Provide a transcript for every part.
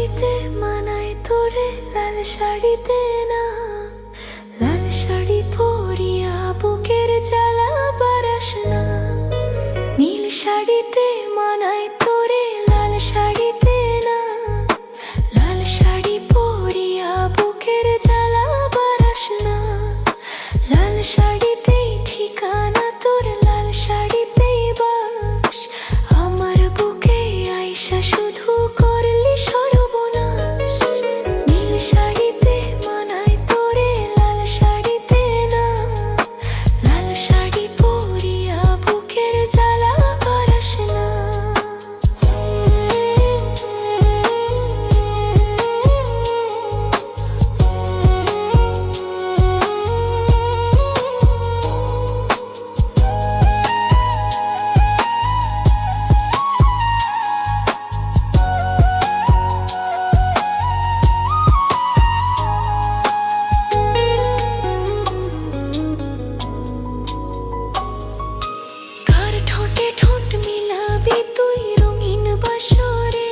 শাড়িতে মানায় তোরে, লাল শাড়িতে না। লাল শাড়ি পরিয়া বুকের জ্বালা বারাস না। নীল শাড়িতে মানায় তোরে, লাল শাড়িতে না। লাল শাড়ি পরিয়া বুকের জ্বালা বারাস না। লাল শাড়িতেই ঠিকানা তোর, লাল শাড়িতেই বাস। আমার বুকে আইসা শুধু করলি সর্বনাশ। নীল শাড়িতে মানায় তোরে, লাল শাড়িতে না। লাল শাড়ি পরিয়া বুকের জ্বালা বারাস না। কার ঠোঁটে ঠোঁট মিলাবি তুই রঙিন বাসরে?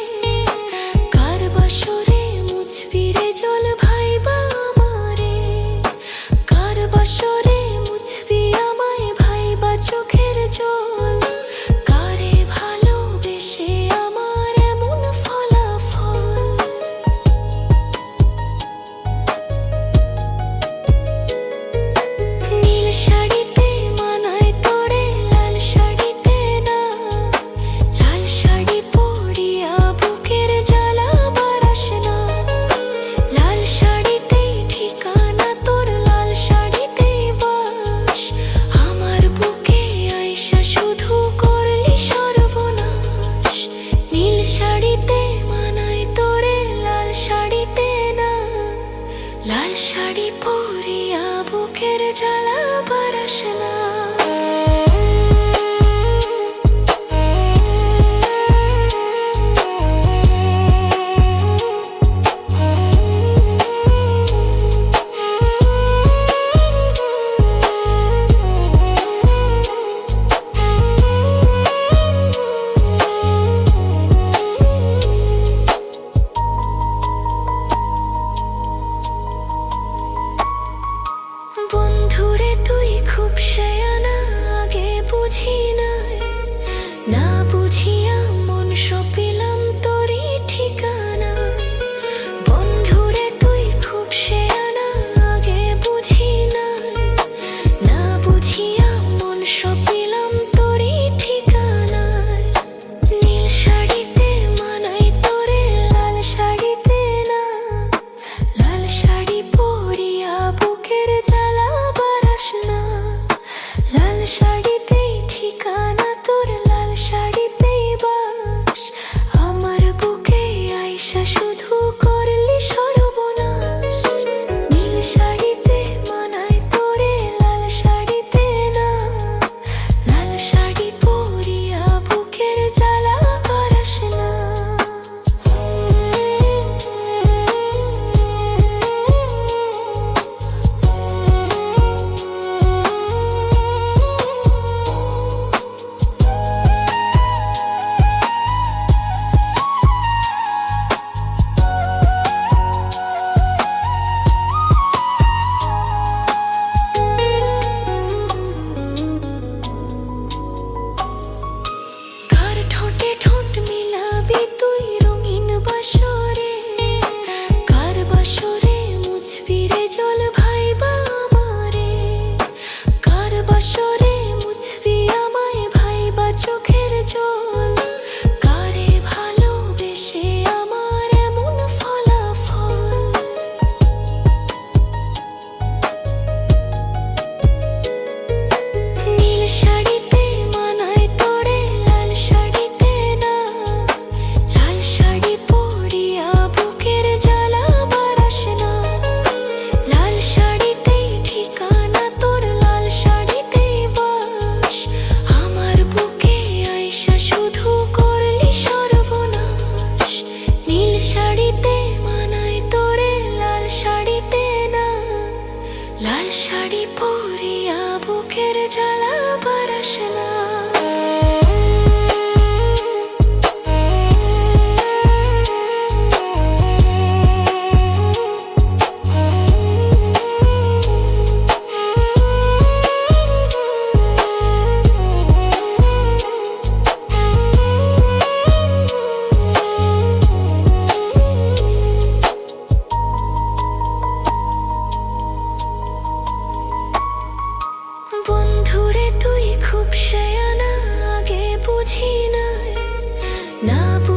কার বাসরে মুছবি রে জল ভাইবা আমারে? কার বাসরে মুছবি আমায় ভাইবা চোখের জল? কারে ভালোবেসে আমার এমন ফলাফল? নীল শাড়িতে মানায় তোরে, লাল শাড়িতে না। লাল শাড়ি পরিয়া বুকের জ্বালা বারাস না। লাল শাড়িতেই ঠিকানা তোর, লাল শাড়িতেই বাস। আমার বুকে আইসা শুধু করলি সর্বনাশ। নীল শাড়িতে মানায় তোরে, লাল শাড়িতে না। লাল শাড়ি পরিয়া বুকের জ্বালা বারাস না। বন্ধুরে তুই খুব শেয়া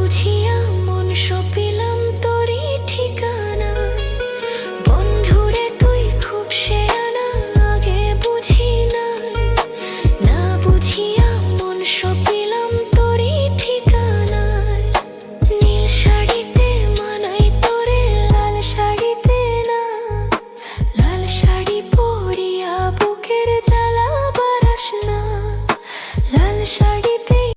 বুঝিয়া মন সপি